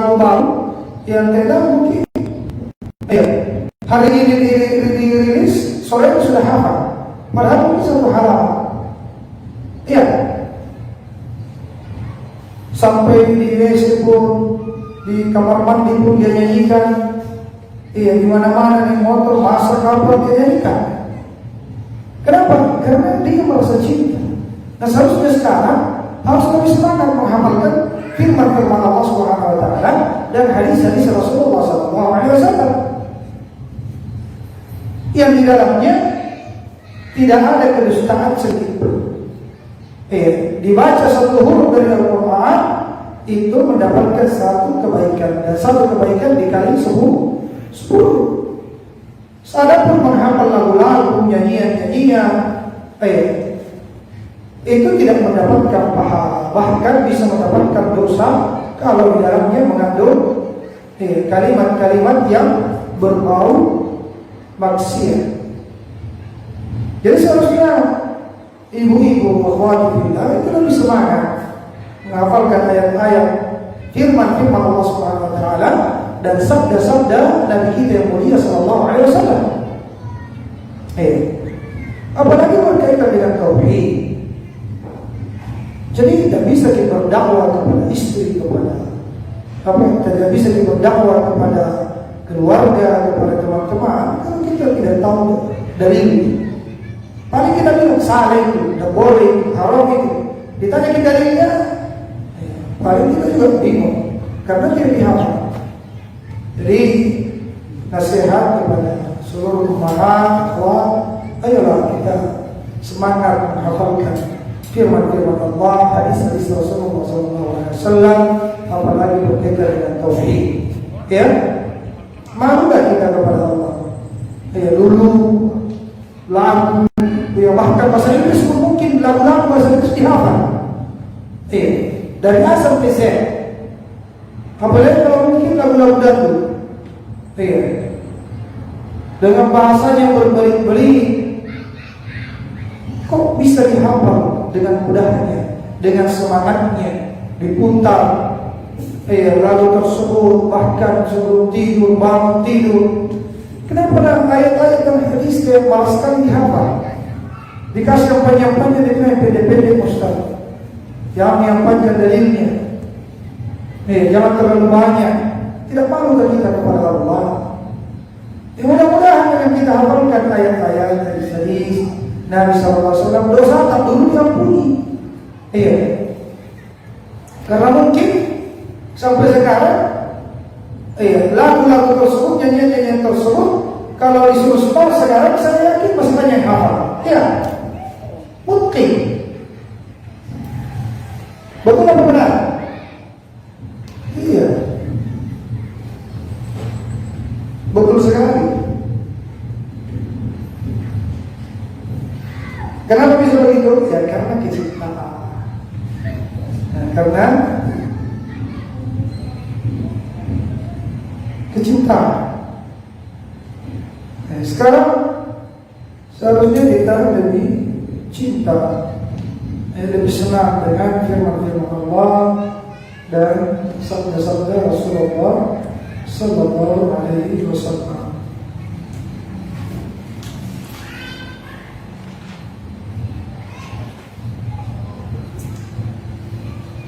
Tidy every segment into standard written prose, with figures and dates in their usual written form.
lagu baru yang tidak mungkin hari ini dirilis, sore itu sudah hafal, padahal mungkin satu halaman. Sampai di WC pun, di kamar mandi pun dia nyanyikan. Di mana-mana, di motor, masak kapal dia nyanyikan. Kenapa? Karena dia merasa cinta. Nah, seharusnya sekarang harus lebih semangat menghafalkan firman-firman Allah Subhanahu wa taala dan hadis-hadis Rasulullah SAW yang di dalamnya tidak ada kedustaan sedikit. Dibaca satu huruf dari Al-Quran itu mendapatkan satu kebaikan, dan satu kebaikan dikali 10. Adapun menghafal lagu-lagu, nyanyian-nyanyian, itu tidak mendapatkan pahala, bahkan bisa mendapatkan dosa kalau di dalamnya mengandung kalimat-kalimat yang berbau maksiat. Jadi seharusnya ibu-ibu akhwati fillah itu lebih semangat menghafalkan ayat-ayat firman-firman Allah Subhanahu wa taala dan sabda-sabda Nabi kita yang mulia sallallahu alaihi wasallam. Apalagi berkaitan dengan tauhid. Jadi tidak bisa kita berdakwah kepada istri, tidak bisa kita berdakwah kepada keluarga, kepada teman-teman kalau kita tidak tahu dalilnya. Paling kita bilang salah itu, tidak boleh, haram itu. Ditanya kita dalilnya, paling kita juga bingung karena tidak dihafal. Jadi nasihat kepada seluruh umat, ayolah kita semangat menghafalkan firman-firman Allah, hadis-hadis Rasulullah SAW, apalagi berkaitan dengan tauhid. Malu gak kita kepada Allah? Dulu lagu, bahkan bahasa Inggris pun mungkin lagu-lagu bahasa Inggris dihafal. Dari A sampai Z. Apalagi kalau mungkin lagu-lagu dangdut. Dengan bahasanya berbelit-belit, kok bisa dihafal dengan mudahnya, dengan semangatnya, diputar lagu tersebut bahkan sebelum tidur, bangun tidur. Kenapa ayat-ayat dan hadis yang malas sekali dihafal? Dikasih yang panjang-panjang dengan pendek-pendek Ustaz. Yang panjang dalilnya. Jangan terlalu banyak. Tidak malu kita kepada Allah. Mudah-mudahan dengan kita hafalkan ayat-ayat dari hadis Nabi SAW, dosa tak dulu diampuni. Karena mungkin sampai sekarang lagu-lagu tersebut, nyanyian-nyanyian tersebut, kalau disuruh setor sekarang saya yakin masih banyak yang hafal. Mungkin. Betul apa benar? Betul sekali. Kenapa bisa begitu? Karena kecintaan. Karena kecintaan. Sekarang seharusnya kita lebih cinta, lebih senang dengan firman-firman Allah dan sabda-sabda Rasulullah Sallallahu Alaihi Wasallam.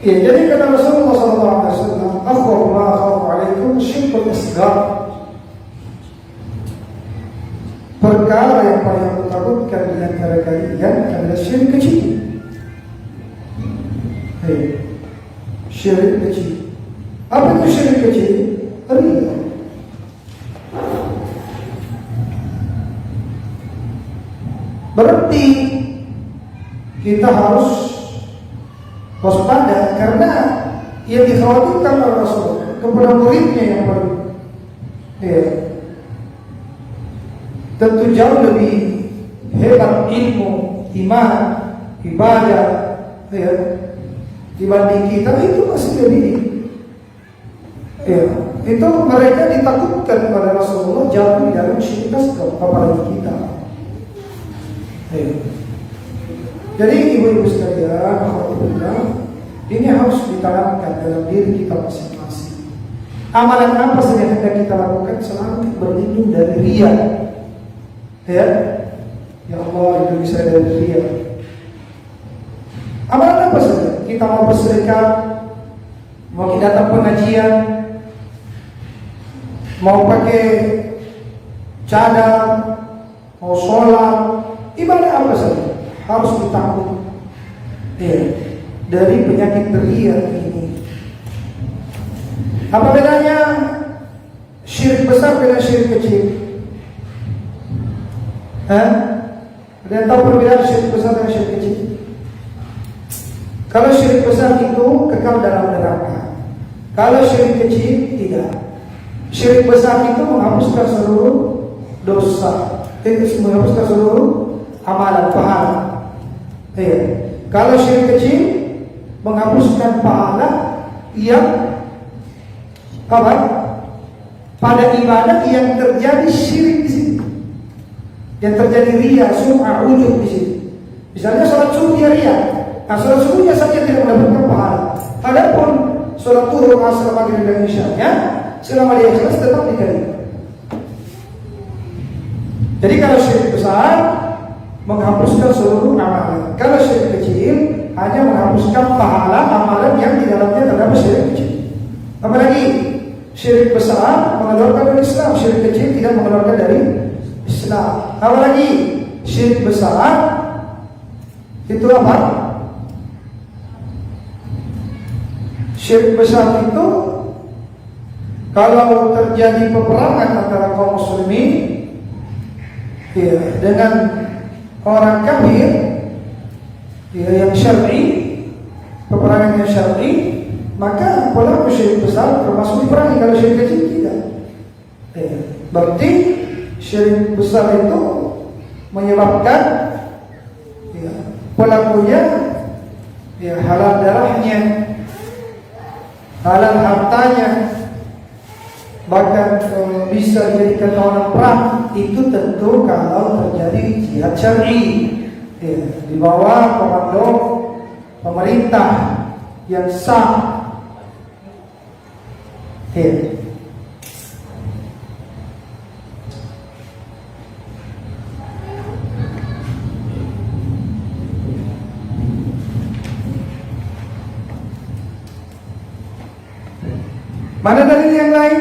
Jadi kata Rasulullah Sallallahu Alaihi Wasallam, "Akhwafu ma akhafu alaikum syirkul asghar." Perkara yang paling aku takutkan di antara kalian adalah syirik kecil. Syirik kecil. Apa itu syirik kecil? Riya. Berarti kita harus waspada karena yang dikhawatirkan oleh Rasul kepada muridnya yang baru. Tentu jauh lebih hebat ilmu, iman, ibadah dibanding kita, itu masih lebih. Itu mereka ditakutkan pada Rasulullah jatuh dalam syirik asghar, apalagi kita. Jadi ibu-ibu sekalian, ini harus ditanamkan dalam diri kita masing-masing. Amalan apa saja yang hendak kita lakukan selalu berlindung dari riya. Ya, ya Allah, lindungi saya dari riya. Amalan apa saja? Kita mau bersedekah, mau kita datang pengajian, mau pakai cadar, mau sholat, ibadah apa saja harus ditakut dari penyakit riya ini. Apa bedanya syirik besar dengan syirik kecil? Ada yang tahu perbedaan syirik besar dengan syirik kecil? Kalau syirik besar itu kekal dalam neraka. Kalau syirik kecil tidak. Syirik besar itu menghapuskan seluruh dosa, menghapuskan seluruh amalan pahala. Kalau syirik kecil menghapuskan pahala yang apa? Pada ibadah yang terjadi syirik di sini, yang terjadi riya, sum'ah, ujub di sini. Misalnya sholat subuh ya riya. Nah, sholat subuhnya saja tidak mendapatkan pahala. Adapun sholat zuhur, asar, maghrib dan isya-nya selama dia ikhlas tetap diterima. Jadi kalau syirik besar menghapuskan seluruh amalan. Kalau syirik kecil hanya menghapuskan pahala amalan yang di dalamnya terdapat syirik kecil. Apalagi syirik besar mengeluarkan dari Islam, syirik kecil tidak mengeluarkan dari Islam. Apalagi syirik besar itu apa? Syirik besar itu kalau terjadi peperangan antara kaum muslimin dengan orang kafir yang syar'i, peperangan yang syar'i, maka pelaku syirik besar termasuk diperangi. Kalau syirik kecil tidak. Berarti syirik besar itu menyebabkan pelakunya halal darahnya, halal hartanya, bahkan bisa dijadikan tawanan perang. Itu tentu kalau terjadi jihad syar'i di bawah komando pemerintah yang sah. Mana dalil yang lain?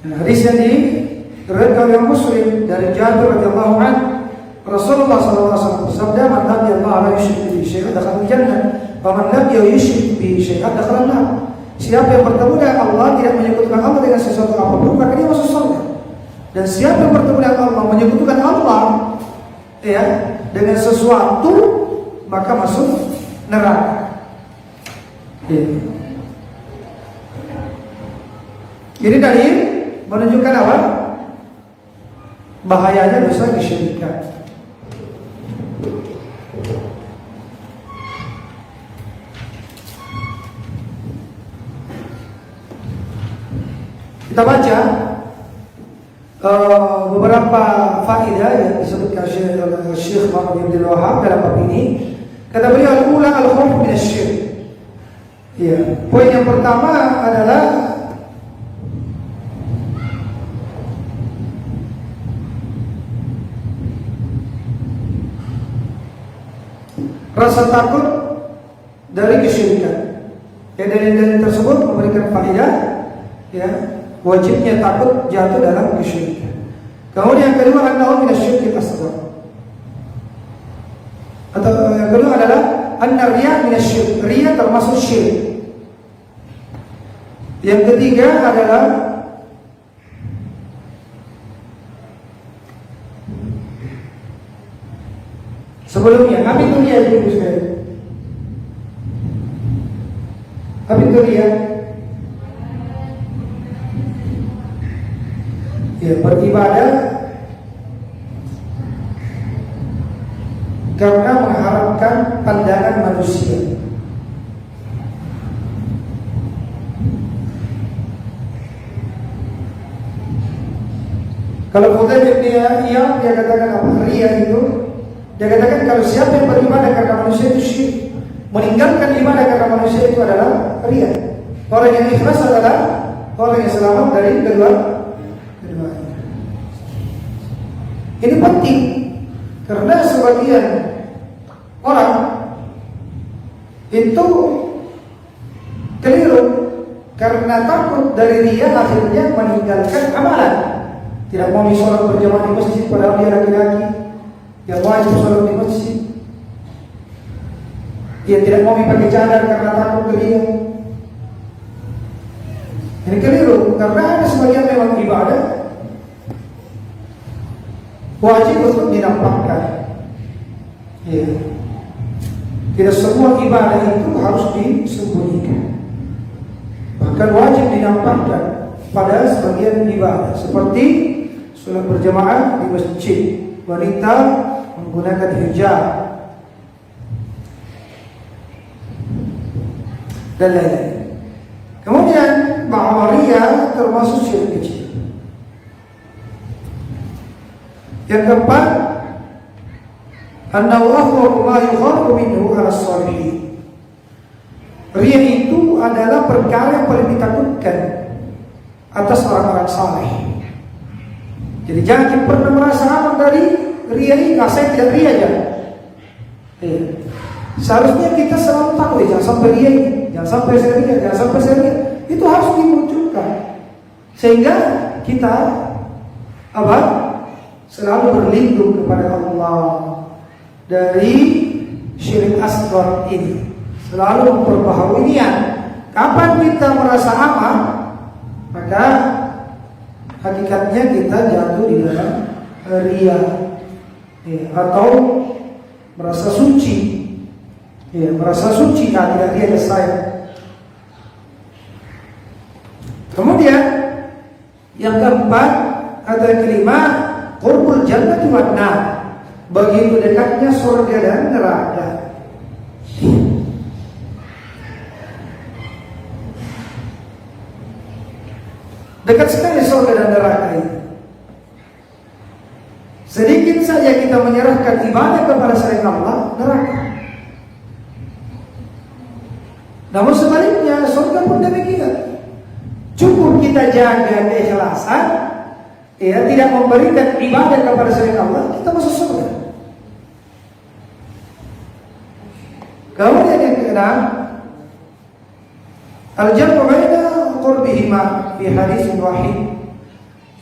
Hadis yang diriwayatkan oleh Muslim dari Jabir radhiyallahu anhu, Rasulullah sallallahu alaihi wasallam bersabda, "Man lam yallah la yusyrik bihi syai'an dakhala al-jannah, wa man lam yusyrik bihi syai'an dakhala an-nar." Siapa yang bertemu dengan Allah tidak menyekutukan Allah dengan sesuatu apapun, maka dia masuk surga. Dan siapa yang bertemu dengan Allah menyekutukan Allah dengan sesuatu, maka masuk neraka. Jadi dalil menunjukkan apa? Bahayanya dosa kesyirikan. Kita baca beberapa faedah yang disebutkan Syekh Muhammad bin Abdul Wahhab dalam bab ini. Kata beliau, al-ula al-khawf min asy-syirk. Poin yang pertama adalah rasa takut dari kesyirikan. Dalil-dalil tersebut memberikan faedah wajibnya takut jatuh dalam kesyirikan. Kemudian yang kedua annahu min asy-syirkil asghar. Atau yang kedua adalah anna riya min asy-syirk. Riya termasuk syirik. Yang ketiga adalah sebelumnya, apa itu riya itu sekali? Apa itu riya? Beribadah karena mengharapkan pandangan manusia. Kalau Fudail bin Iyad dia katakan apa? Riya itu, dia katakan kalau siapa yang beribadah karena manusia itu syirik, meninggalkan ibadah karena manusia itu adalah riya. Orang yang ikhlas adalah orang yang selamat dari keduanya. Ini penting karena sebagian orang itu keliru karena takut dari dia akhirnya meninggalkan amalan. Tidak mau sholat berjamaah di masjid padahal dia laki-laki yang wajib sholat di masjid. Dia tidak mau pakai cadar karena takut ke dia. Ini keliru karena ada sebagian memang ibadah wajib untuk dinampakkan. Ya. Tidak semua ibadah itu harus disembunyikan. Bahkan wajib dinampakkan pada sebagian ibadah seperti sholat berjamaah di masjid, wanita menggunakan hijab dan lain-lain. Kemudian bahwa riya termasuk syirik kecil. Yang keempat, annahu ma yukhafu minhu ala shalihin. Riya itu adalah perkara yang paling ditakutkan atas orang-orang saleh. Jadi jangan pernah merasa aman dari riya ini. Saya tidak riya aja. Seharusnya kita selalu takut, jangan sampai riya ini, jangan sampai saya riya, jangan sampai saya riya. Itu harus dimunculkan sehingga kita selalu berlindung kepada Allah dari syirik asghar ini. Selalu memperbaharui niat. Kapan kita merasa aman, maka hakikatnya kita jatuh di dalam riya, atau merasa suci, merasa suci tidak riya saya. Kemudian yang keempat adalah kelima, qurbul jannati wan nar. Begitu dekatnya surga dan neraka. Dekat sekali surga dan neraka ini. Sedikit saja kita menyerahkan ibadah kepada selain Allah, neraka. Namun sebaliknya surga pun demikian. Cukup kita jaga keikhlasan, tidak memberikan ibadah kepada selain Allah, kita masuk surga. Kemudian yang keenam, al-jam'u baina qurbihima fi hadis wahid.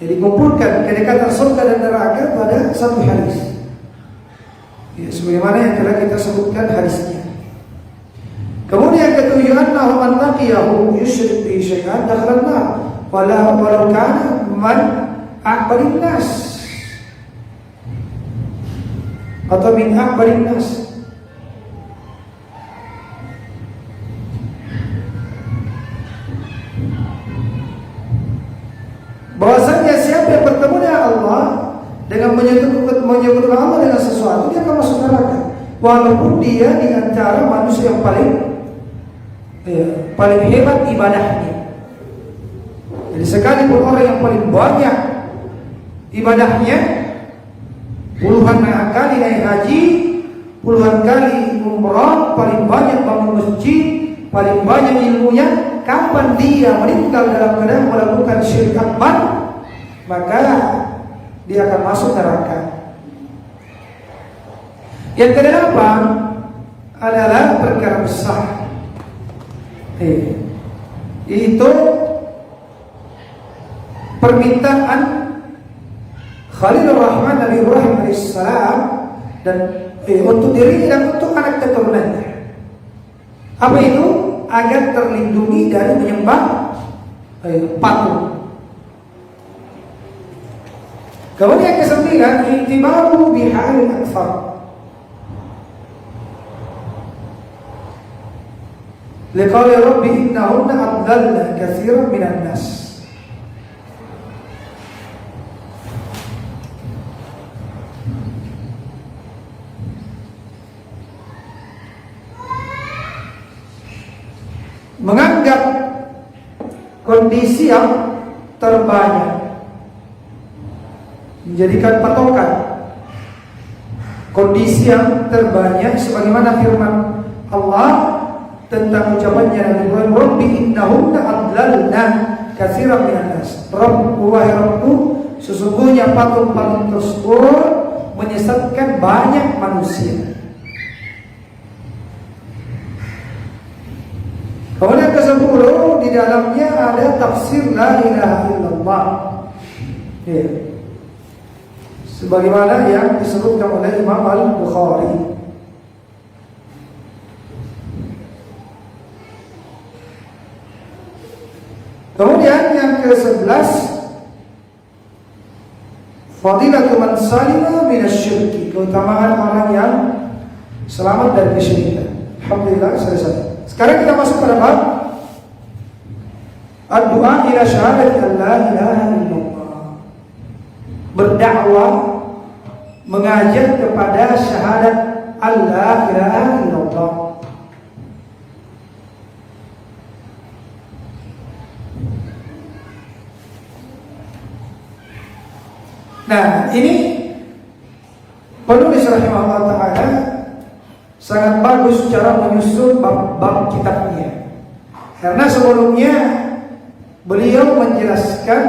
Jadi kumpulkan kedekatan surga dan neraka pada satu hadis. Sebagaimana yang telah kita sebutkan hadisnya. Kemudian ketujuh, annahu man laqiyahu yusyrik bihi syai'an dakhala an-nar walau kana man akbarin nas atau min akbarin nas. Bahwasanya siapa yang bertemu dengan Allah dengan menyebut Allah dengan sesuatu, dia akan masuk neraka, walaupun dia di antara manusia yang paling hebat ibadahnya. Jadi sekalipun orang yang paling banyak ibadahnya, puluhan kali naik haji, puluhan kali umrah, paling banyak bangun masjid, paling banyak ilmunya, kapan dia meninggal dalam keadaan melakukan syirik akbar, maka dia akan masuk neraka. Yang kedelapan adalah perkara besar, itu permintaan Khalilur Rahman Nabi Ibrahim alaihissalam dan untuk dirinya dan untuk anak keturunannya. Apa itu? Agar terlindungi dari menyembah patung. Kemudian yang kesembilan, i'tibaru bihalil akfar. Liqali rabbi innahunna adlalna katsiran minan nas. Menganggap kondisi yang terbanyak, menjadikan patokan kondisi yang terbanyak, sebagaimana firman Allah tentang ucapannya Nabi Ibrahim, Rabbi innahunna adlalna katsiran minan nas. Rabb wahai Rabbku, sesungguhnya patung-patung tersebut menyesatkan banyak manusia. Kemudian ke-10 di dalamnya ada tafsir la ilaha illallah. Ya. Sebagaimana yang disebutkan oleh Imam Al-Bukhari. Kemudian yang ke-11, fadilatu man salima minasyirki, keutamaan orang yang selamat dari kesyirikan. Alhamdulillah selesai. Sekarang kita masuk pada bab ad-du'a ila syahadati an la ilaha illallah. Berdakwah, mengajak kepada syahadat Allah ilaha illallah. Nah, ini penulis rahimahullah ta'ala sangat bagus cara menyusun bab-bab kitabnya. Karena sebelumnya beliau menjelaskan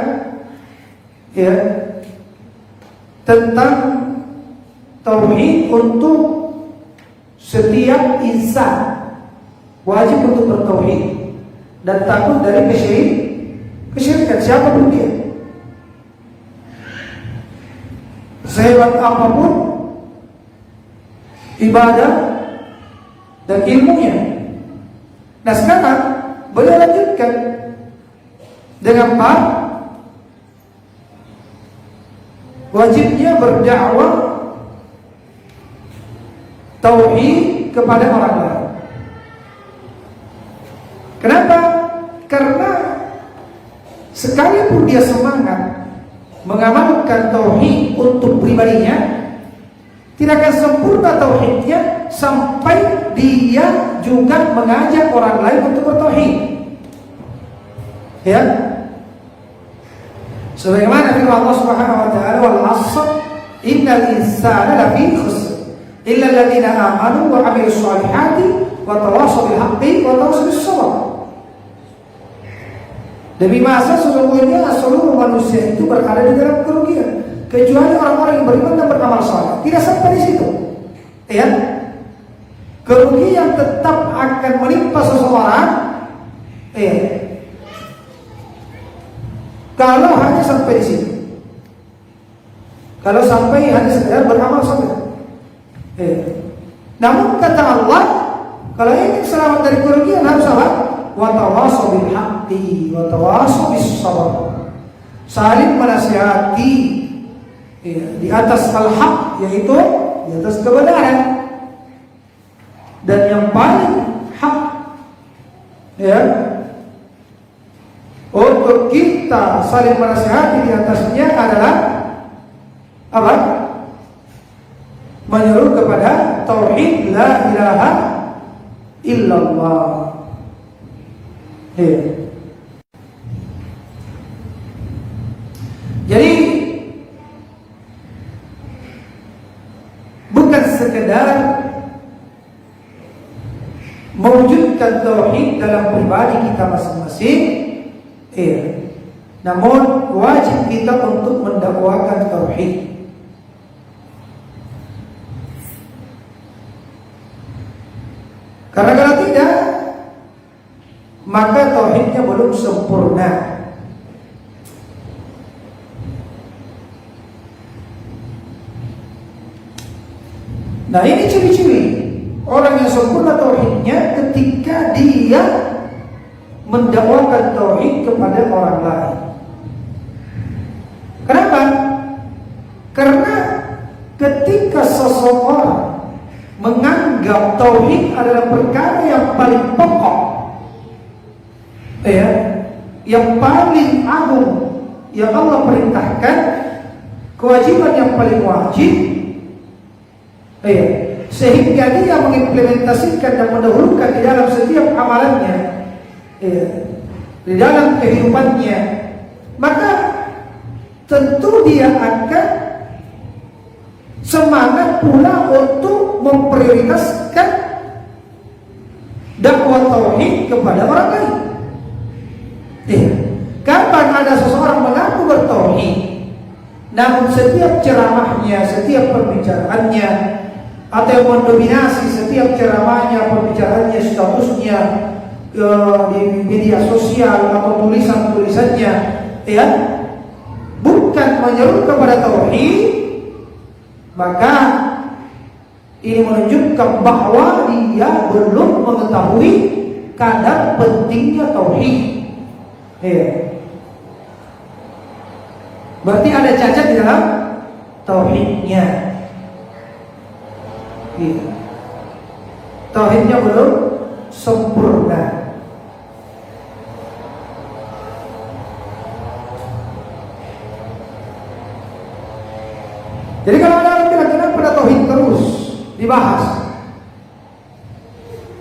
ya tentang tauhid untuk setiap insan, wajib untuk bertauhid dan takut dari kesyirikan siapapun dia. Sehebat apapun ibadah dan ilmunya. Nah sekarang beliau lanjutkan dengan bab wajibnya berdakwah tauhid kepada orang lain. Kenapa? Karena sekalipun dia semangat mengamalkan tauhid untuk pribadinya, tidak akan sempurna tauhidnya sampai dia juga mengajak orang lain untuk bertauhid. Ya. Sebagaimana firman Allah Subhanahu wa taala, wal 'ashr innal insana lafi khusr illa alladziina aamanu wa 'amilus shalihati wa tawashaw bil haqqi wa tawashaw bis sabr. Demi masa sesungguhnya seluruh manusia itu berada di dalam kerugian kecuali orang-orang yang beriman dan beramal saleh. Tidak sampai di situ. Ya. Kerugian tetap akan menimpa seseorang kalau hanya sampai di situ. Kalau sampai hanya sekedar beramal saleh. Namun kata Allah, kalau ingin selamat dari kerugian harus apa? Wa tawashaw bil haqqi wa tawashaw bis sabr. Saling menasihati di atas al-haq, yaitu di atas kebenaran. Dan yang paling hak untuk kita saling menasihati di atasnya adalah apa? Menyeru kepada tauhid la ilaha illallah. Jadi bukan sekedar mewujudkan tauhid dalam pribadi kita masing-masing, namun wajib kita untuk mendakwakan tauhid. Karena kalau tidak, maka tauhidnya belum sempurna. Nah ini ciri-ciri orang yang sempurna tauhidnya ketika dia mendakwakan tauhid kepada orang lain. Kenapa? Karena ketika seseorang menganggap tauhid adalah perkara yang paling pokok, yang paling agung yang Allah perintahkan, kewajiban yang paling wajib, sehingga dia mengimplementasikan dan mendahulukan di dalam setiap amalannya, di dalam kehidupannya, maka tentu dia akan semangat pula untuk memprioritaskan dakwah tauhid kepada orang lain. Kapan ada seseorang mengaku bertauhid, namun setiap ceramahnya, setiap perbicaraannya, atau yang mendominasi setiap ceramahnya, perbicaraannya, statusnya di media sosial atau tulisan-tulisannya, ya, bukan menyeru kepada tauhid, maka ini menunjukkan bahwa dia belum mengetahui kadar pentingnya tauhid. Ya. Berarti ada cacat di dalam tauhidnya. Ya. Tauhidnya belum sempurna. Jadi kalau ada orang bilang kenapa pada tauhid terus dibahas,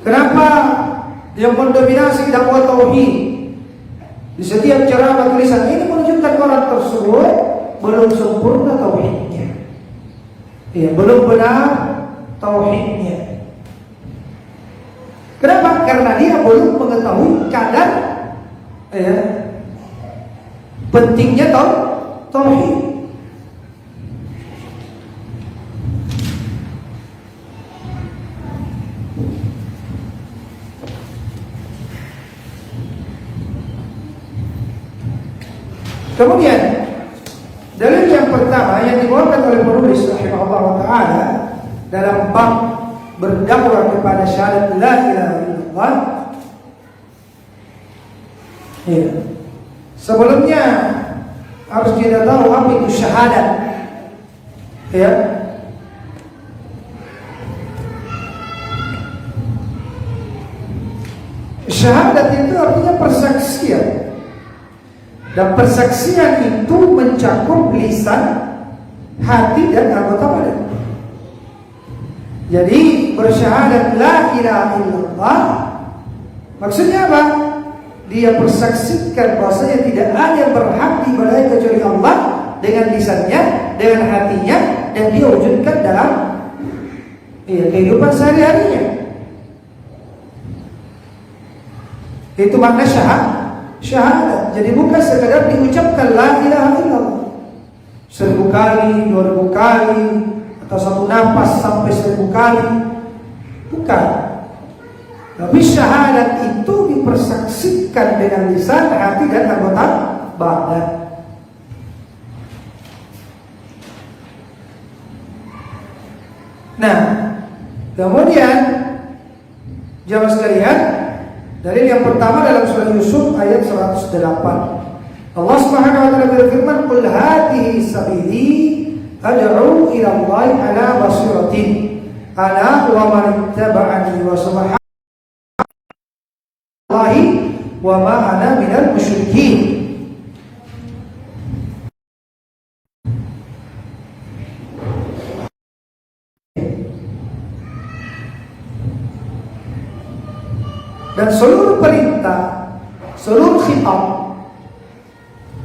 kenapa yang mendominasi dakwah tauhid di setiap ceramah tulisan, ini menunjukkan orang tersebut belum sempurna tauhidnya, ya, belum benar tauhidnya. Kenapa? Karena dia belum mengetahui kadar, ya, pentingnya tauhid. Kemudian dalil yang pertama yang dibawakan oleh penulis rahimahullah taala dalam bab berdakwah kepada syahadat la ilaha illallah. Ya. Sebelumnya harus kita tahu apa itu syahadat. Ya. Syahadat itu artinya persaksian. Dan persaksian itu mencakup lisan, hati, dan anggota badan. Jadi bersyahadat la ilaha illallah maksudnya apa? Dia persaksikan bahwasanya tidak ada yang berhak diibadahi kecuali Allah dengan lisannya, dengan hatinya, dan dia wujudkan dalam kehidupan sehari-harinya. Itu makna syahadat. Jadi bukan sekadar diucapkan la ilaha illallah 1000 kali, 2000 kali, atau satu nafas sampai 1000 kali. Bukan. Tapi syahadat itu dipersaksikan dengan lisan, hati, dan anggota badan. Nah, kemudian jamaah sekalian, dalil yang pertama dalam surah Yusuf ayat 108. Allah Subhanahu wa taala berfirman, "Qul hadhihi sabili ad'u ila Allahi ala basiratin ana wa man ittaba'ani wa subhanallahi wa ma ana minal musyrikin." Dan seluruh perintah, seluruh khitab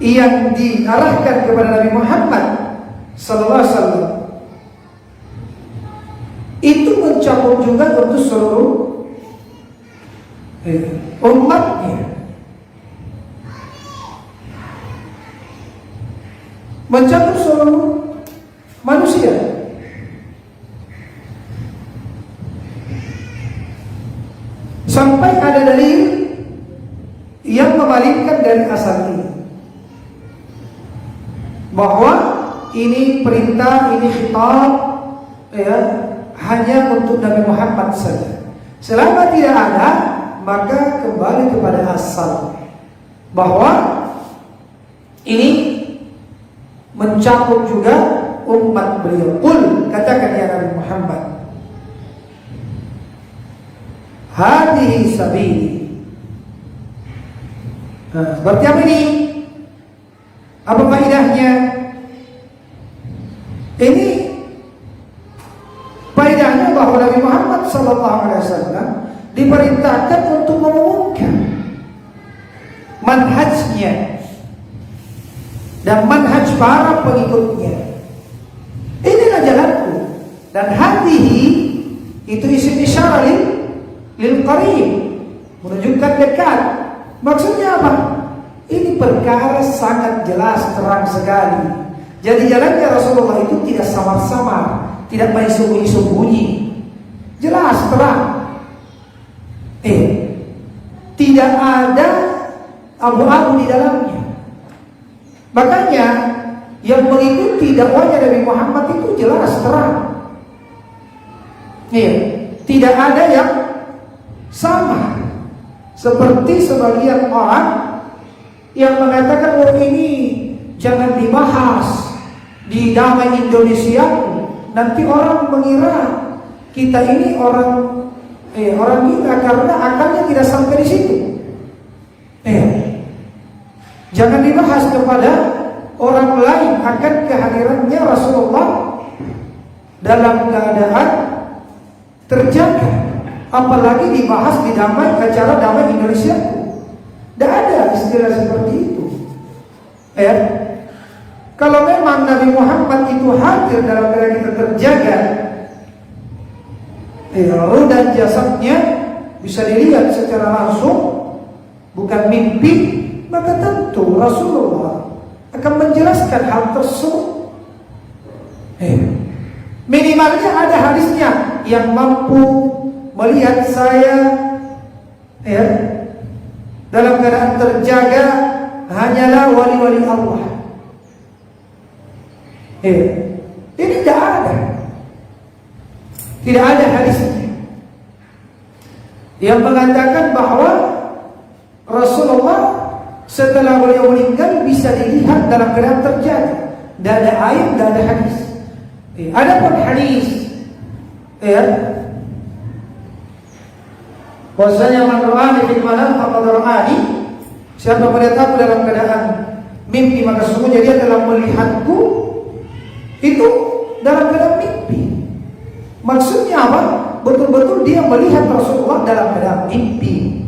yang diarahkan kepada Nabi Muhammad sallallahu alaihi wasallam itu mencakup juga untuk seluruh umatnya. Mencakup seluruh manusia. Sampai ada dalil yang memalingkan dari asal ini, bahwa ini perintah, ini khitab, ya, hanya untuk Nabi Muhammad saja. Selama tidak ada, maka kembali kepada asal, bahwa ini mencakup juga umat beliau. Qul, katakan ya Nabi Muhammad, hadhihi sabili. Berarti apa ini? Apa faedahnya? Ini faedahnya bahwa Nabi Muhammad SAW diperintahkan untuk mengumumkan manhajnya dan manhaj para pengikutnya. Inilah jalanku. Dan hadhihi itu isim isyarah lil qarib, menunjukkan dekat. Maksudnya apa? Ini perkara sangat jelas, terang sekali. Jadi jalannya Rasulullah itu tidak samar-samar, tidak main sembunyi-sembunyi. Jelas, terang. Tidak ada abu-abu di dalamnya. Makanya yang mengikuti dakwahnya Nabi Muhammad itu jelas, terang. Tidak ada yang sama. Seperti sebagian orang yang mengatakan, oh ini jangan dibahas di Damai Indonesia, nanti orang mengira kita ini orang gila karena akalnya tidak sampai di situ. Jangan dibahas kepada orang lain akan kehadirannya Rasulullah dalam keadaan terjaga, apalagi dibahas di acara Damai Indonesia. Tidak ada istilah seperti itu. Kalau memang Nabi Muhammad itu hadir dalam keadaan kita terjaga, ruh dan jasadnya bisa dilihat secara langsung, bukan mimpi, maka tentu Rasulullah akan menjelaskan hal tersebut. Minimalnya ada hadisnya yang mampu melihat saya dalam keadaan terjaga hanyalah wali-wali Allah. Ini tidak ada. Tidak ada hadisnya yang mengatakan bahwa Rasulullah setelah beliau meninggal bisa dilihat dalam keadaan terjaga. Tidak ada ayat, tidak ada hadis. Adapun hadis, bahwasanya man ra'ani fil manam faqad ra'ani, siapa melihat aku dalam keadaan mimpi maka sesungguhnya dia telah melihatku, itu dalam keadaan mimpi. Maksudnya apa? Betul-betul dia melihat Rasulullah dalam keadaan mimpi.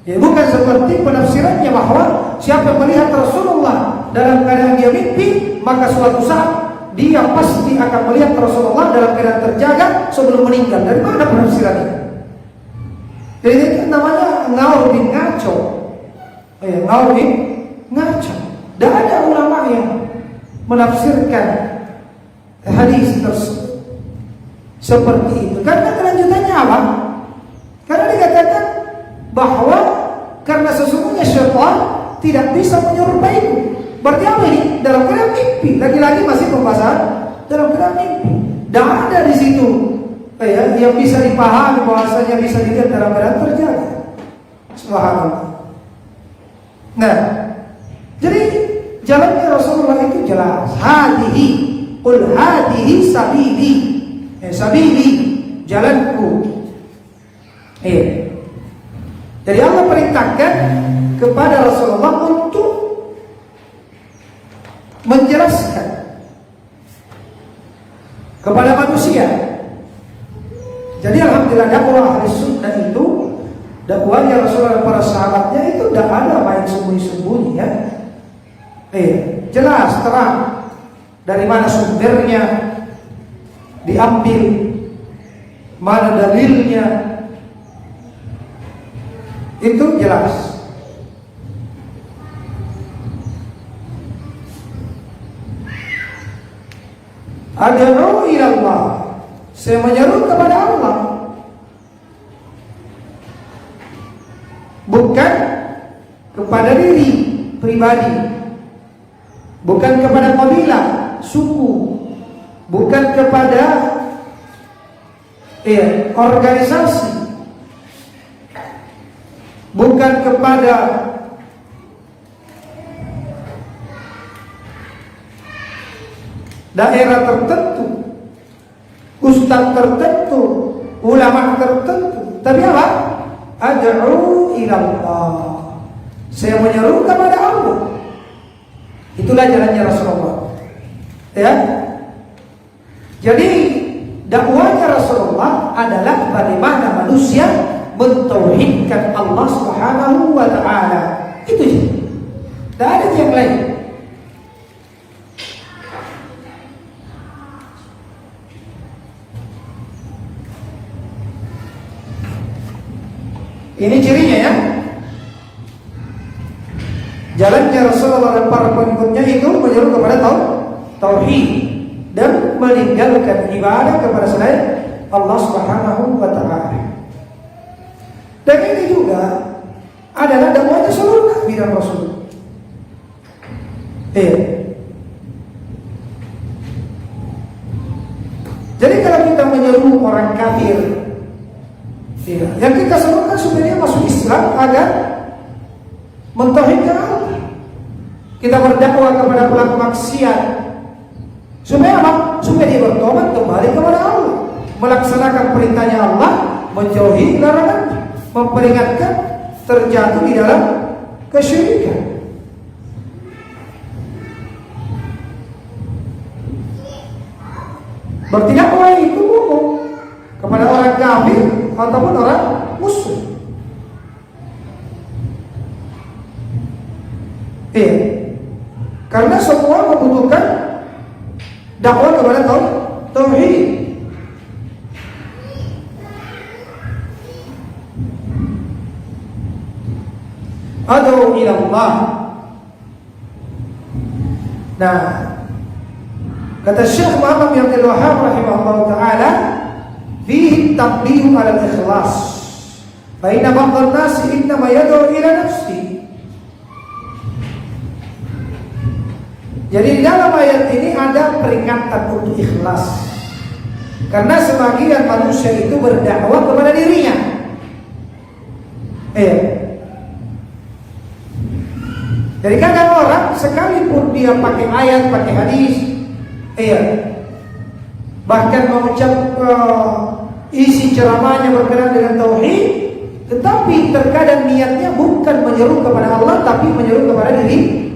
Bukan seperti penafsirannya bahwa siapa melihat Rasulullah dalam keadaan dia mimpi, maka suatu saat dia pasti akan melihat Rasulullah dalam keadaan terjaga sebelum meninggal. Dari mana penafsirannya? Jadi itu namanya ngaur bin ngaco. Ngaur bin ngaco. Tidak ada ulama yang menafsirkan hadis tersebut seperti itu. Karena kelanjutannya apa? Karena dikatakan bahwa karena sesungguhnya syaitan tidak bisa menyerupaiku. Berarti apa ini? Dalam keadaan mimpi. Lagi-lagi masih pembahasan dalam keadaan mimpi. Dan ada di situ yang bisa dipahami bahwasanya bisa dilihat dalam keadaan terjaga. Subhanallah. Nah, jadi jalannya Rasulullah itu jelas. Hadihi, qul hadihi sabili. Sabili, jalanku. Jadi Allah perintahkan kepada Rasulullah untuk menjelaskan kepada manusia. Jadi alhamdulillah dakwah ahli sunnah itu, dakwahnya Rasulullah dan para sahabatnya itu tidak ada main sembunyi-sembunyi ya. Jelas, terang dari mana sumbernya diambil, mana dalilnya, itu jelas. Ad'u ila Allah, saya menyeru kepada Allah, bukan kepada diri pribadi, bukan kepada kabilah, suku, bukan kepada organisasi, bukan kepada daerah tertentu, ustaz tertentu, ulama tertentu. Tapi apa? Ad'u ila Allah, saya menyeru kepada Allah. Itulah jalannya Rasulullah. Ya. Jadi dakwahnya Rasulullah adalah bagaimana manusia mentauhidkan Allah Subhanahu wa taala. Itu saja. Tidak ada yang lain. Ini cirinya ya. Jalannya Rasulullah dan para pengikutnya itu menyeru kepada tauhid dan meninggalkan ibadah kepada selain Allah Subhanahu wa taala. Dan ini juga adalah dakwahnya seluruh nabi dan rasul. Jadi kalau kita menyeru orang kafir, yang kita serukan supaya dia masuk Islam agar mentauhidkan Allah. Kita berdakwah kepada pelaku maksiat supaya apa? Supaya dia bertobat kembali kepada Allah, melaksanakan perintahnya Allah, menjauhi larangannya, memperingatkan terjatuh di dalam kesyirikan. Berarti dakwah itu umum kepada orang kafir ataupun orang musyrik. Karena semua membutuhkan dakwah kepada tauhid. Ad'u ila Allah. Nah, kata Syekh Muhammad bin Abdul Wahhab rahimahullah taala, fihi tanbih ala al-ikhlas. Fa inna ba'd an-nas innama yad'u ila nafsihi. Jadi di dalam ayat ini ada peringatan untuk ikhlas. Karena sebagian manusia itu berdakwah kepada dirinya. Jadi kadang orang sekalipun dia pakai ayat, pakai hadis, bahkan mengucap isi ceramahnya berkenaan dengan tauhid, tetapi terkadang niatnya bukan menyeru kepada Allah, tapi menyeru kepada diri.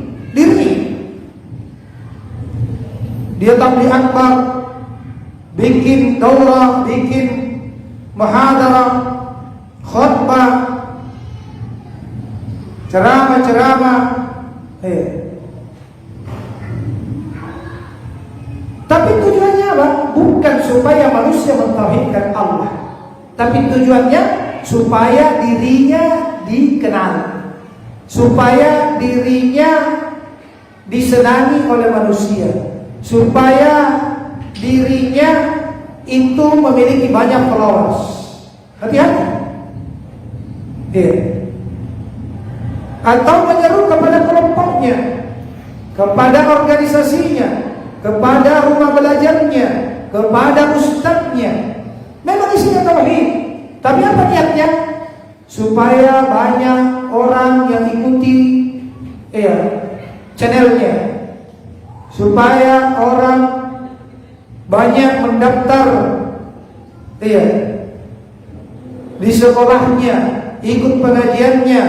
Dia tabligh akbar, bikin daurah, bikin muhadarah, khutbah, ceramah. Tapi tujuannya apa? Bukan supaya manusia mentauhidkan Allah, tapi tujuannya supaya dirinya dikenal, supaya dirinya disenangi oleh manusia, supaya dirinya itu memiliki banyak followers. Hati-hati. Atau menyeru kepada kelompoknya, kepada organisasinya, kepada rumah belajarnya, kepada ustadznya. Memang isinya tauhid, tapi apa niatnya? Supaya banyak orang yang ikuti channelnya, supaya orang banyak mendaftar di sekolahnya, ikut pengajiannya,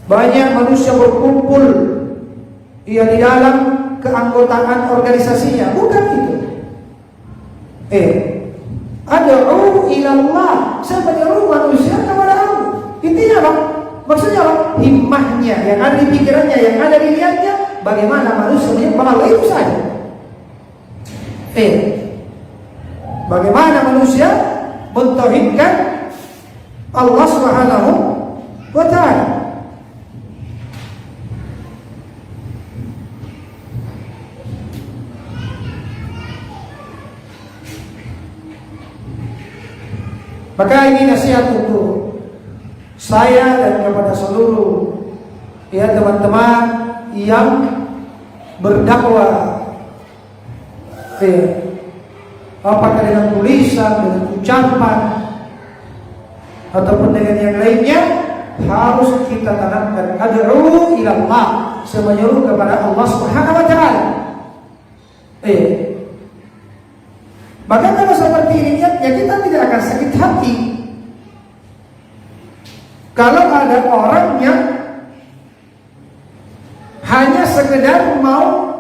banyak manusia berkumpul di dalam keanggotaan organisasinya. Bukan itu. Ad'u ila Allah, saya menyeru manusia kepada Allah. Intinya apa? Maksudnya apa? Himmahnya, yang ada di pikirannya, yang ada di niatnya, bagaimana manusia menyembah Allah, itu saja. Bagaimana manusia mentauhidkan Allah Subhanahu wa ta'ala. Maka ini nasihat untuk saya dan kepada seluruh teman-teman yang berdakwah, apakah dengan tulisan, dengan ucapan, ataupun dengan yang lainnya, harus kita tanamkan ad'u ila Allah, menyeru kepada Allah Subhanahu wa ta'ala. Maka kalau seperti ini niatnya, kita tidak akan sakit hati kalau ada orang yang hanya sekedar mau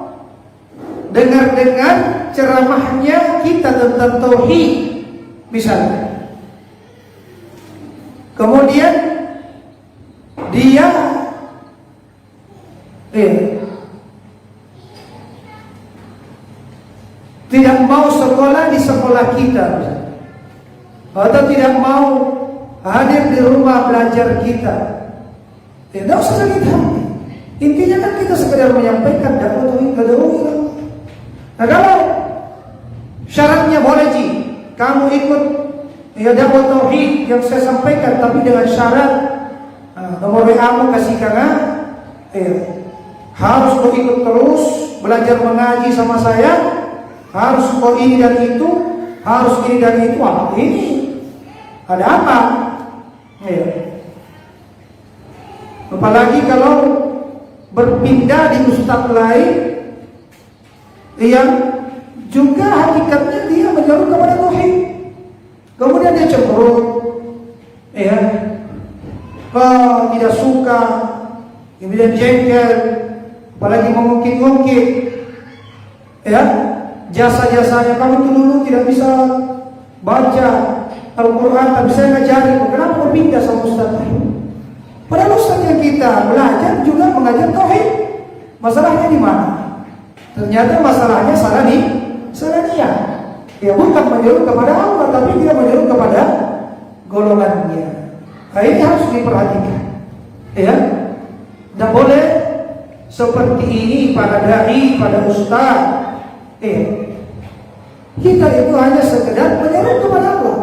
dengar-dengar ceramahnya kita tentang tauhid misalnya, kemudian dia tidak mau sekolah di sekolah kita, atau tidak mau hadir di rumah belajar kita. Tidak usah sakit hati. Intinya kan kita sekedar menyampaikan dakwah tauhid kepada orang. Nah kalau syaratnya boleh Ji, kamu ikut ya dakwah tauhid yang saya sampaikan, tapi dengan syarat nomor WA-mu kasih kakak, harus kau ikut terus belajar mengaji sama saya, harus kau ini dan itu, harus ini dan itu. Ini ada apa? Apalagi kalau berpindah di ustadz lain yang juga hakikatnya dia menyeru kepada tauhid, kemudian dia cemberut, tidak suka, kemudian jengkel, apalagi mengungkit-ungkit, jasa-jasanya kamu tuh dulu tidak bisa baca Al-Quran, tapi saya ngajarin. Kenapa kau pindah sama ustaz? Padahal ustaz yang kita belajar juga mengajar tauhid. Masalahnya di mana? Ternyata masalahnya salah dia. Ya bukan menyeru kepada Allah, tapi dia menyeru kepada golongannya. Nah, ini harus diperhatikan. Tidak boleh seperti ini pada dai, pada ustaz. Kita itu hanya sekedar menyeru kepada Allah.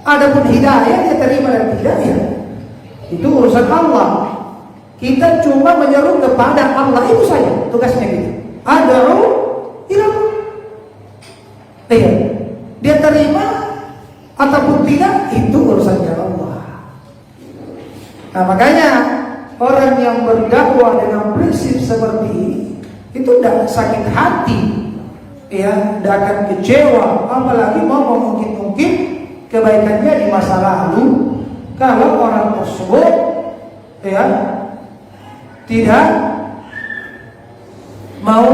Adapun hidayah dia terima dan tidak, itu urusan Allah. Kita cuma menyeru kepada Allah, itu saja tugasnya kita. Ad'u ila Allah. Dia terima ataupun tidak, itu urusannya Allah. Nah makanya orang yang berdakwah dengan prinsip seperti ini itu tidak sakit hati, tidak akan kecewa, apalagi mau mungkin kebaikannya di masa lalu kalau orang tersebut tidak mau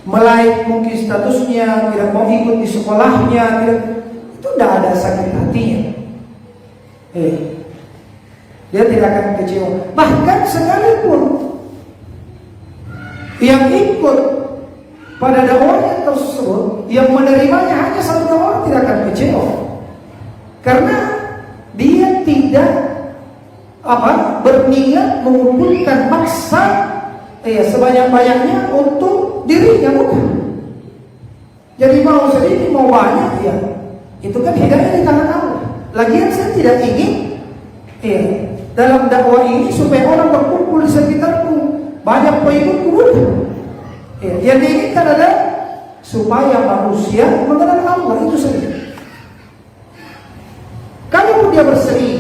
melaik mungkin statusnya, tidak mau ikut di sekolahnya, itu tidak ada sakit hatinya. Dia tidak akan kecewa. Bahkan sekalipun yang ikut pada dakwahnya tersebut, yang menerimanya hanya satu orang, tidak akan kecewa, karena dia tidak berniat mengumpulkan maksa sebanyak-banyaknya untuk dirinya, bukan. Jadi mau sedikit mau banyak, itu kan hidayah di tangan Allah. Lagian saya tidak ingin dalam dakwah ini supaya orang berkumpul di sekitarku, banyak pengikutku, bukan. Yang diinginkan adalah supaya manusia mengenal Allah, itu saja. Kalaupun dia berseri,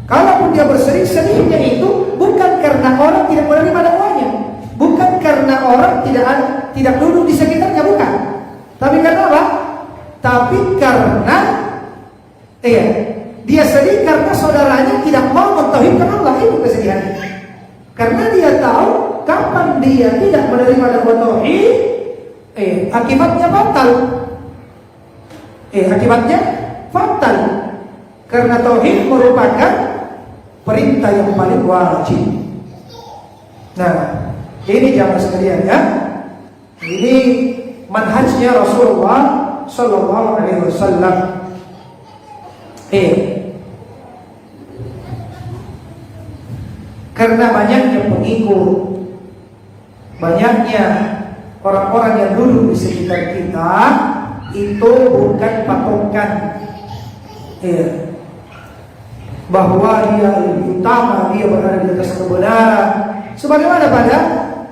kalaupun dia berseri, sedihnya itu bukan karena orang tidak menerima dakwahnya, bukan karena orang tidak duduk di sekitarnya, bukan. Tapi karena apa? Tapi karena dia sedih karena saudaranya tidak mau mentauhidkan Allah, itu kesedihannya. Karena dia tahu kapan dia tidak menerima dakwah tauhid, akibatnya fatal. Akibatnya fatal. Karena tauhid merupakan perintah yang paling wajib. Nah, ini jamaah sekalian ya. Ini manhajnya Rasulullah sallallahu alaihi wasallam. Karena banyaknya pengikut, banyaknya orang-orang yang duduk di sekitar kita, itu bukan patokan bahwa dia lebih utama, dia berada di atas kebenaran. Sebagaimana pada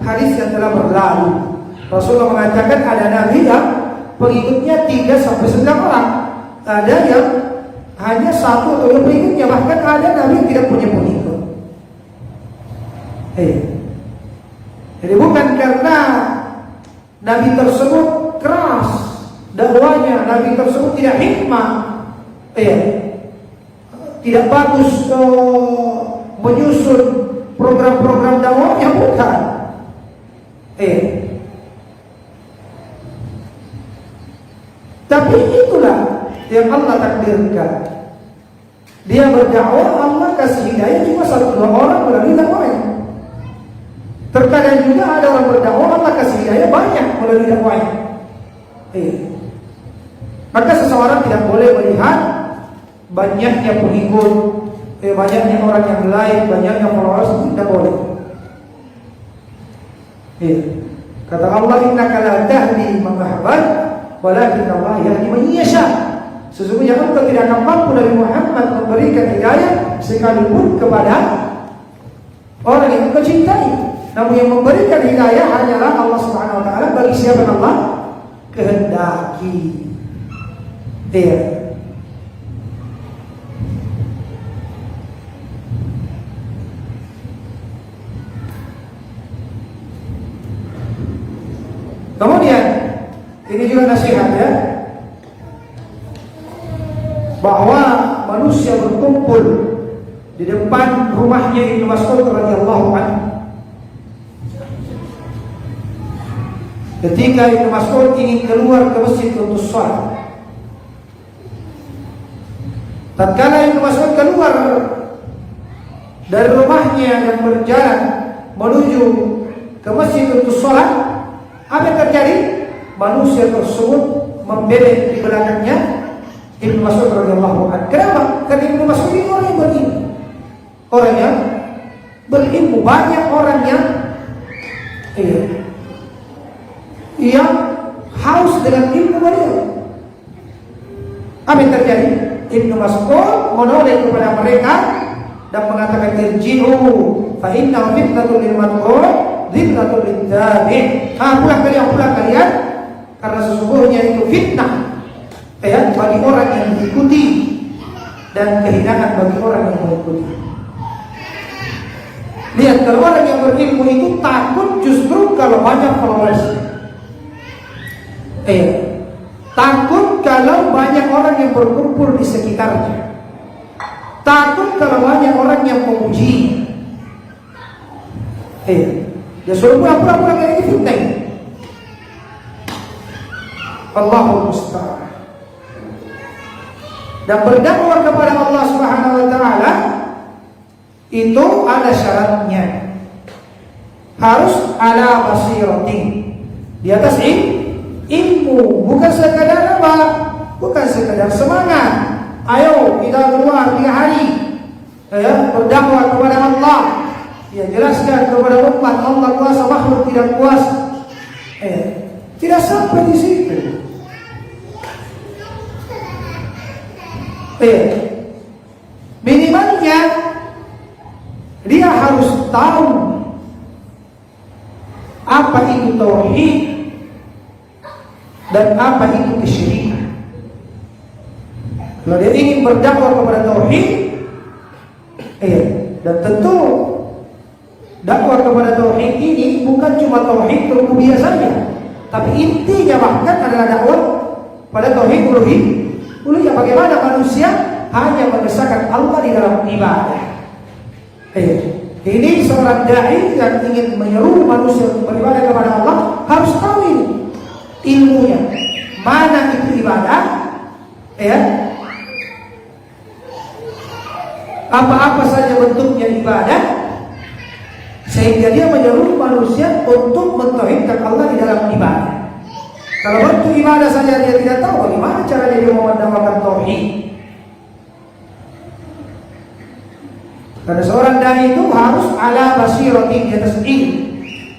hadis yang telah berlalu, Rasulullah mengatakan ada nabi yang pengikutnya 3-9 orang, ada yang hanya 1 atau 2 pengikutnya, bahkan ada nabi yang tidak punya pengikut. Jadi bukan karena nabi tersebut keras dakwanya, nabi tersebut tidak hikmah, tidak bagus menyusun program-program dakwahnya, bukan. Tapi itulah yang Allah takdirkan. Dia berdakwah, Allah kasih hidayah cuma 1-2 orang melalui dakwahnya. Terkadang juga ada orang berdakwah, Allah kasih hidayah banyak melalui dakwahnya. Maka seseorang tidak boleh melihat banyaknya pengikut, banyaknya orang yang like, banyaknya followers, tidak boleh. Kata Allah, innaka la tahdi man ahbabta walakin Allah yahdi man yasha. Sesungguhnya engkau tidak akan mampu Nabi Muhammad memberikan hidayah sekalipun kepada orang yang engkau cintai. Namun yang memberikan hidayah hanyalah Allah Subhanahu wa taala bagi siapa yang Allah kehendaki. Kemudian ini juga nasihat ya, bahwa manusia berkumpul di depan rumahnya Ibnu Mas'ud radhiyallahu anhu. Ketika Ibnu Mas'ud ingin keluar ke masjid untuk sholat, tatkala Ibnu Mas'ud keluar dari rumahnya dan berjalan menuju ke masjid untuk sholat, apa yang terjadi? Manusia tersebut membelek di belakangnya Ibnu Mas'ud radhiyallahu anhu. Kenapa? Karena Ibnu Mas'ud ini orang yang berilmu. Orang yang berilmu, banyak orang yang haus dengan ilmu beliau. Apa yang terjadi? Ibnu Mas'ud menoleh kepada mereka dan mengatakan, irji'u fa inna fitnatul lil mad'un dhillatun lid dabi'. Pulang kalian, karena sesungguhnya itu fitnah bagi orang yang diikuti dan kehinaan bagi orang yang mengikuti. Lihat, kalau orang yang berilmu itu takut justru kalau banyak followers. Takut kalau banyak orang yang berkumpul di sekitarnya. Takut kalau banyak orang yang memuji. Dia suruh pura-pura kayak gitu fitnah. Allahul musta'an. Dan berdakwah kepada Allah Subhanahu wa taala itu ada syaratnya. Harus ala basiratin, di atas ilmu, bukan sekadar apa? Bukan sekadar semangat. Ayo kita keluar 3 hari berdakwah kepada Allah. Jelaskan kepada umat Allah kuasa, makhluk tidak kuasa. Tidak sampai di situ. Minimalnya dia harus tahu apa itu tauhid dan apa itu kesyirikan. Kalau dia ingin berdakwah kepada tauhid, dan tentu dakwah kepada tauhid ini bukan cuma tauhid rububiyah saja, tapi intinya bahkan adalah dakwah pada tauhid uluhiyah. Bagaimana manusia hanya mengesahkan Allah di dalam ibadah. Ini seorang dai yang ingin menyeru manusia untuk beribadah kepada Allah harus tahu ini ilmunya, mana itu ibadah, apa-apa saja bentuknya ibadah, sehingga dia menyeru manusia untuk mentauhidkan Allah di dalam ibadah. Kalau bentuk ibadah saja dia tidak tahu, bagaimana caranya dia memandangkan tauhid? Karena seorang dai itu harus ala basiratin, di atas ilmu.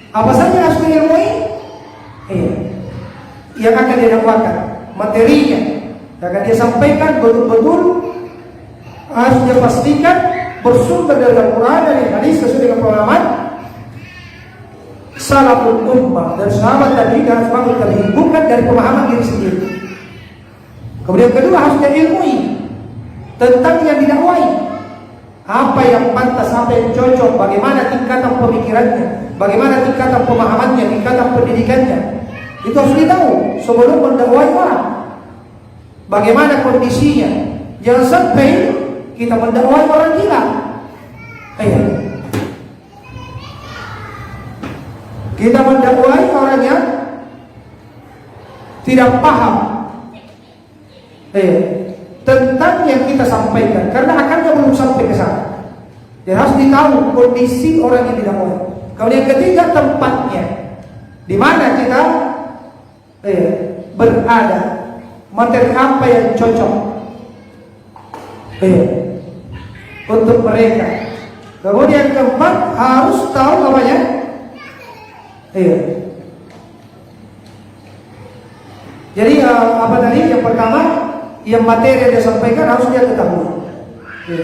Apa saja harus diilmui? Yang akan dia dakwakan, materinya yang akan dia sampaikan betul-betul harus dia pastikan bersumber dari Al-Quran dan hadis sesuai dengan pemahaman salaful ummah dan sahabat tadi dan sahabat tadi, bukan dari pemahaman diri sendiri. Kemudian kedua, harus dia ilmui tentang yang didakwai, apa yang pantas, apa yang cocok, bagaimana tingkatan pemikirannya, bagaimana tingkatan pemahamannya, tingkatan pendidikannya. Itu harus ditahu sebelum mendakwai orang. Bagaimana kondisinya? Jangan sampai kita mendakwai orang gila. Kita mendakwai orang yang tidak paham tentang yang kita sampaikan, karena akarnya belum sampai ke sana. Dan harus ditahu kondisi orang yang didakwai. Kemudian ketiga, tempatnya, di mana kita berada, materi apa yang cocok. Iya. Untuk mereka. Kemudian keempat, harus tahu namanya. Iya. Jadi apa tadi? Yang pertama, yang materi yang disampaikan harus dia ketahui. Iya.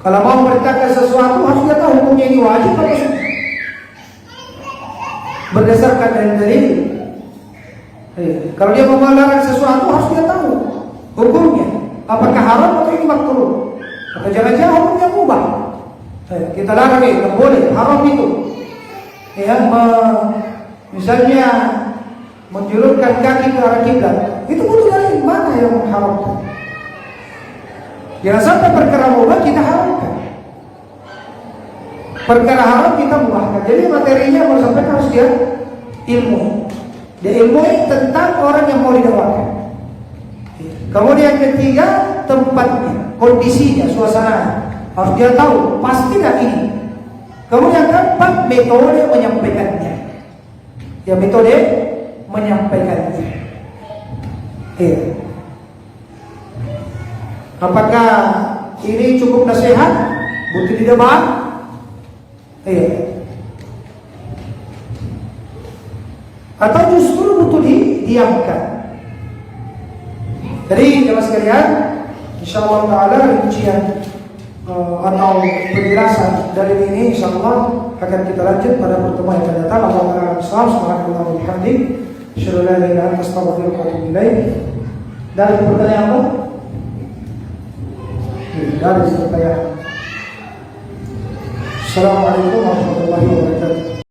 Kalau mau memberitakan sesuatu harus dia tahu hukumnya ini wajib atau sunnah. Berdasarkan dari. Iya. Kalau dia mau melarang sesuatu harus dia tahu hukumnya. Apakah haram atau ini makruh? Atau jangan-jangan hukumnya mubah. Kita larang itu, tak boleh, haram itu. Ya, misalnya menjulurkan kaki ke arah kiblat, itu butuh dari mana yang mengharamkan? Jangan sampai perkara mubah kita haramkan. Perkara haram kita mubahkan. Jadi materinya mau sampaikan harus dia ilmu. Dia ilmu tentang orang yang mau didakwakan. Kemudian ketiga, tempatnya, kondisinya, suasana. Harus dia tahu, pasti tidak ini. Kemudian keempat, metode menyampaikannya. Ya, metode menyampaikannya. Iya. Apakah ini cukup nasihat? Butuh didebat? Iya. Atau justru butuh didiamkan? Jadi jemaah sekalian, insyaallah taala rincian atau penjelasan dari ini insyaallah akan kita lanjut pada pertemuan yang akan datang. Allahumma subhanahu wa bihamdik, asyhadu an la ilaha illa anta, astaghfiruka wa atubu ilaik. Dari pertanyaan apa? Dari pertanyaan. Assalamualaikum warahmatullahi wabarakatuh.